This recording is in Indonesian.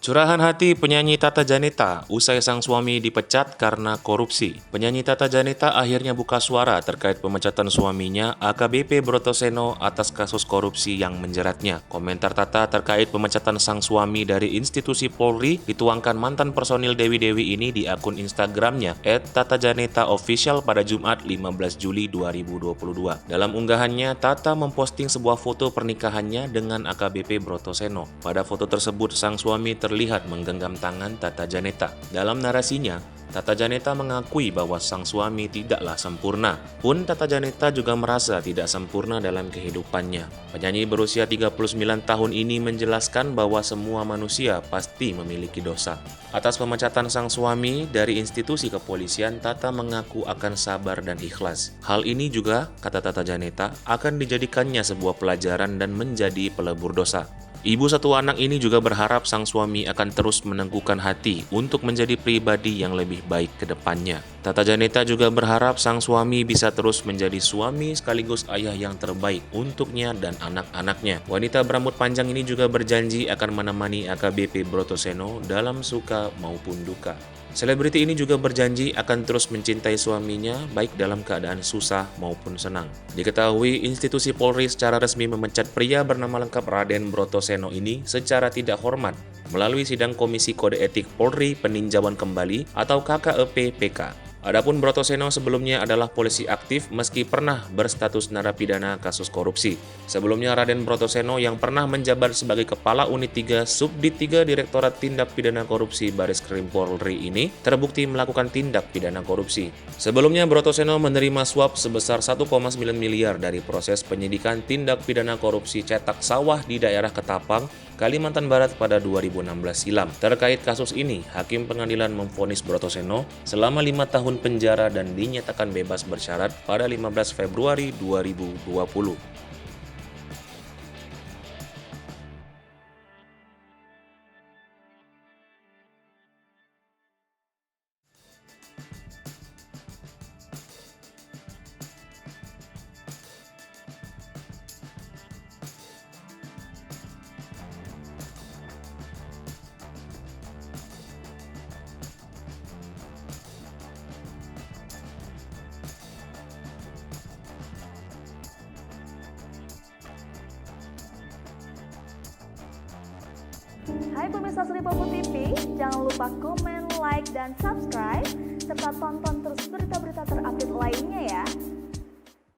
Curahan hati penyanyi Tata Janeta usai sang suami dipecat karena korupsi. Penyanyi Tata Janeta akhirnya buka suara terkait pemecatan suaminya AKBP Brotoseno atas kasus korupsi yang menjeratnya. Komentar Tata terkait pemecatan sang suami dari institusi Polri dituangkan mantan personil Dewi-Dewi ini di akun Instagramnya @tatajanetaofficial pada Jumat 15 Juli 2022. Dalam unggahannya, Tata memposting sebuah foto pernikahannya dengan AKBP Brotoseno. Pada foto tersebut, sang suami terlihat menggenggam tangan Tata Janeta. Dalam narasinya, Tata Janeta mengakui bahwa sang suami tidaklah sempurna. Pun Tata Janeta juga merasa tidak sempurna dalam kehidupannya. Penyanyi berusia 39 tahun ini menjelaskan bahwa semua manusia pasti memiliki dosa. Atas pemecatan sang suami dari institusi kepolisian, Tata mengaku akan sabar dan ikhlas. Hal ini juga, kata Tata Janeta, akan dijadikannya sebuah pelajaran dan menjadi pelebur dosa. Ibu satu anak ini juga berharap sang suami akan terus meneguhkan hati untuk menjadi pribadi yang lebih baik ke depannya. Tata Janeta juga berharap sang suami bisa terus menjadi suami sekaligus ayah yang terbaik untuknya dan anak-anaknya. Wanita berambut panjang ini juga berjanji akan menemani AKBP Brotoseno dalam suka maupun duka. Selebriti ini juga berjanji akan terus mencintai suaminya baik dalam keadaan susah maupun senang. Diketahui institusi Polri secara resmi memecat pria bernama lengkap Raden Brotoseno ini secara tidak hormat melalui sidang Komisi Kode Etik Polri Peninjauan Kembali atau KKEP-PK. Adapun Brotoseno sebelumnya adalah polisi aktif meski pernah berstatus narapidana kasus korupsi. Sebelumnya Raden Brotoseno yang pernah menjabat sebagai Kepala Unit 3 Subdit 3 Direktorat Tindak Pidana Korupsi Bareskrim Polri ini terbukti melakukan tindak pidana korupsi. Sebelumnya Brotoseno menerima suap sebesar 1,9 miliar dari proses penyidikan tindak pidana korupsi cetak sawah di daerah Ketapang, Kalimantan Barat pada 2016 silam. Terkait kasus ini, Hakim Pengadilan memvonis Brotoseno selama 5 tahun penjara dan dinyatakan bebas bersyarat pada 15 Februari 2020. Hai pemirsa Sri Popo TV, jangan lupa komen, like, dan subscribe, serta tonton terus berita-berita terupdate lainnya ya.